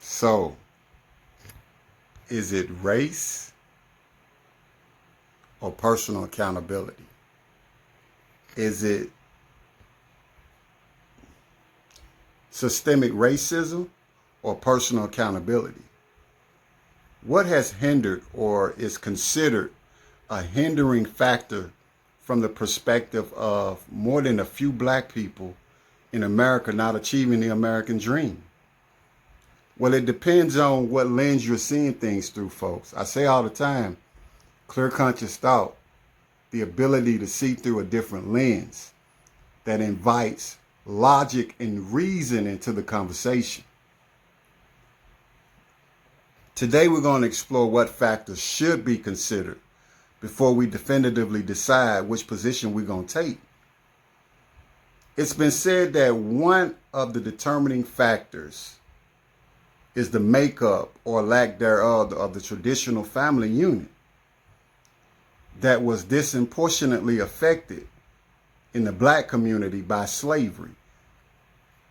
So, is it race or personal accountability? Is it systemic racism or personal accountability? What has hindered or is considered a hindering factor from the perspective of more than a few black people in America not achieving the American dream? Well, it depends on what lens you're seeing things through, folks. I say all the time, clear conscious thought, the ability to see through a different lens that invites logic and reason into the conversation. Today, we're going to explore what factors should be considered before we definitively decide which position we're going to take. It's been said that one of the determining factors is the makeup or lack thereof of the traditional family unit that was disproportionately affected in the black community by slavery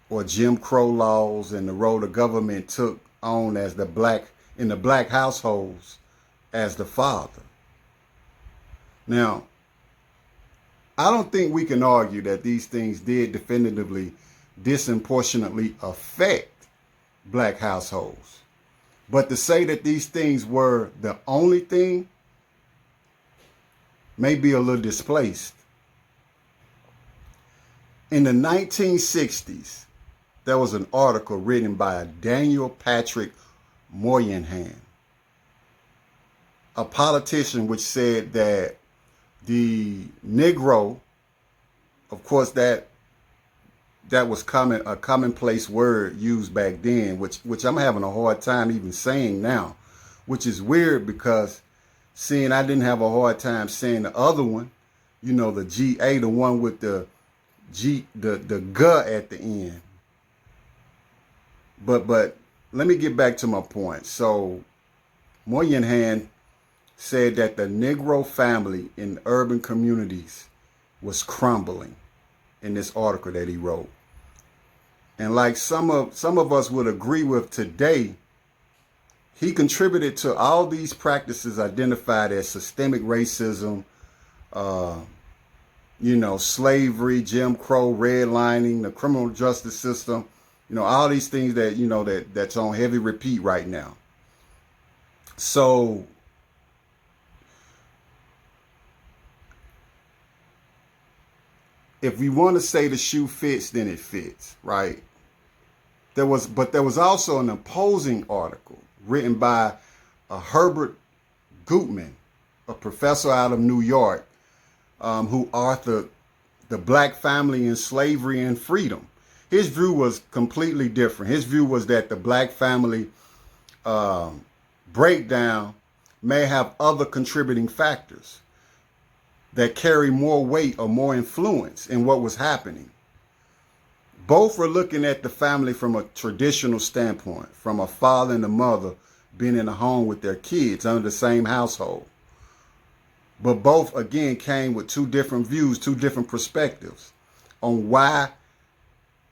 or Jim Crow laws and the role the government took on as in the black households as the father. Now, I don't think we can argue that these things did definitively disproportionately affect black households. But to say that these things were the only thing may be a little displaced. In the 1960s, there was an article written by Daniel Patrick Moynihan, a politician, which said that the Negro, of course, that was a commonplace word used back then, which I'm having a hard time even saying now, which is weird because seeing I didn't have a hard time saying the other one, the GA, the one with the G, the G at the end. But let me get back to my point. So Moynihan said that the Negro family in urban communities was crumbling in this article that he wrote. And like some of us would agree with today, he contributed to all these practices identified as systemic racism, slavery, Jim Crow, redlining, the criminal justice system, all these things that, that's on heavy repeat right now. So if we want to say the shoe fits, then it fits, right? There was also an opposing article written by Herbert Gutman, a professor out of New York, who authored The Black Family in Slavery and Freedom. His view was completely different. His view was that the black family breakdown may have other contributing factors that carry more weight or more influence in what was happening. Both were looking at the family from a traditional standpoint, from a father and a mother being in a home with their kids under the same household. But both, again, came with two different views, two different perspectives on why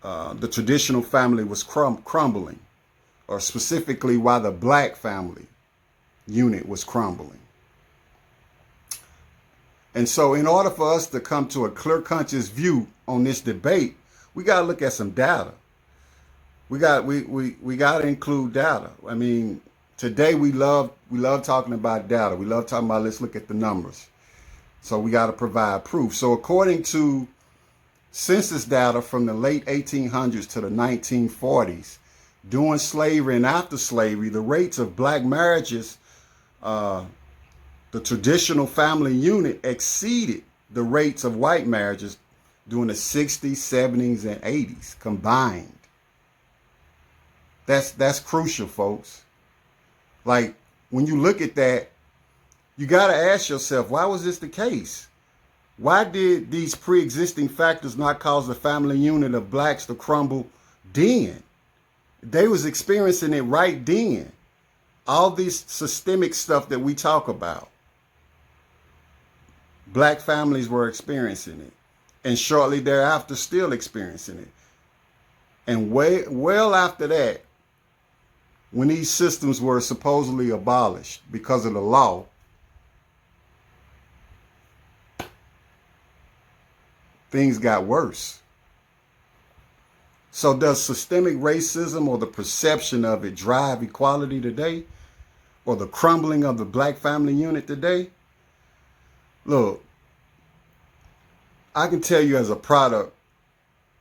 the traditional family was crumbling, or specifically why the black family unit was crumbling. And so in order for us to come to a clear conscious view on this debate, we got to look at some data. We got to include data. I mean, today we love talking about data. We love talking about, let's look at the numbers. So we got to provide proof. So according to census data from the late 1800s to the 1940s, during slavery and after slavery, the rates of black marriages, the traditional family unit, exceeded the rates of white marriages during the 60s, 70s, and 80s combined. That's crucial, folks. Like, when you look at that, you got to ask yourself, why was this the case? Why did these pre-existing factors not cause the family unit of blacks to crumble then? They was experiencing it right then. All this systemic stuff that we talk about. Black families were experiencing it. And shortly thereafter, still experiencing it. And well after that, when these systems were supposedly abolished because of the law, things got worse. So does systemic racism or the perception of it drive equality today? Or the crumbling of the black family unit today? Look, I can tell you as a product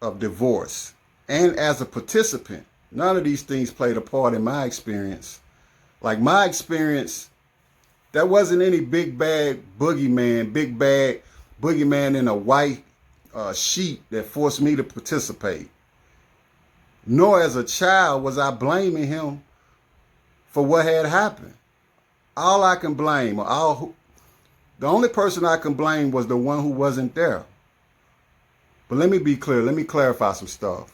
of divorce and as a participant, none of these things played a part in my experience. Like my experience, there wasn't any big bad boogeyman in a white sheet that forced me to participate. Nor as a child was I blaming him for what had happened. All I can blame, the only person I can blame was the one who wasn't there. But let me be clear, let me clarify some stuff.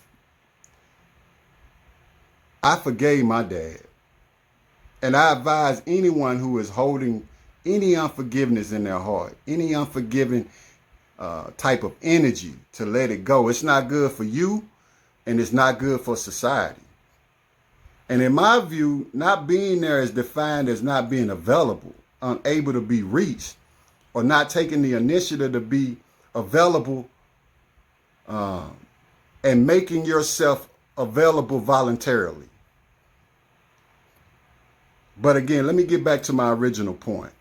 I forgave my dad. And I advise anyone who is holding any unforgiveness in their heart, any unforgiving type of energy, to let it go. It's not good for you, and it's not good for society. And in my view, not being there is defined as not being available, unable to be reached, or not taking the initiative to be available and making yourself available voluntarily. But again, let me get back to my original point.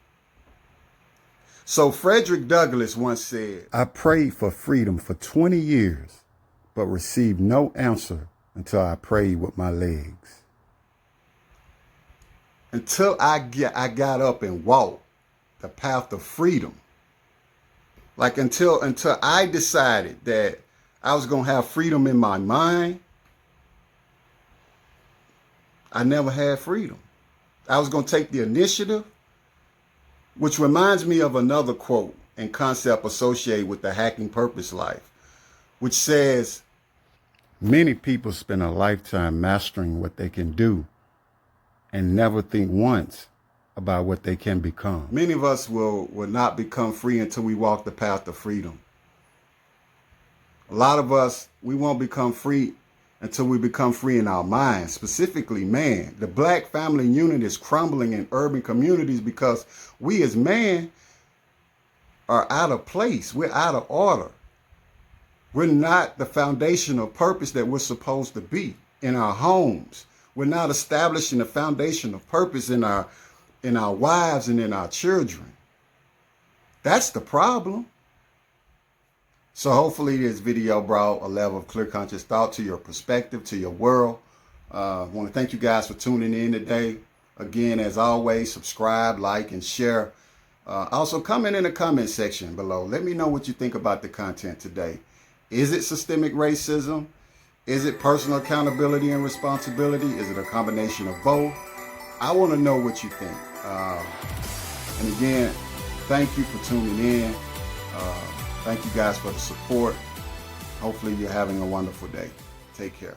So Frederick Douglass once said, "I prayed for freedom for 20 years, but received no answer until I prayed with my legs." Until I got up and walked the path of freedom. Like until I decided that I was going to have freedom in my mind, I never had freedom. I was going to take the initiative, which reminds me of another quote and concept associated with the Hacking Purpose Life, which says, "Many people spend a lifetime mastering what they can do and never think once about what they can become." Many of us will not become free until we walk the path of freedom. A lot of us, we won't become free until we become free in our minds, specifically man. The black family unit is crumbling in urban communities because we as man are out of place. We're out of order. We're not the foundational purpose that we're supposed to be in our homes. We're not establishing a foundation of purpose in our wives and in our children. That's the problem. So hopefully this video brought a level of clear conscious thought to your perspective, to your world. I want to thank you guys for tuning in today. Again, as always, subscribe, like, and share. Also, comment in the comment section below. Let me know what you think about the content today. Is it systemic racism? Is it personal accountability and responsibility? Is it a combination of both? I want to know what you think. And again, thank you for tuning in. Thank you guys for the support. Hopefully you're having a wonderful day. Take care.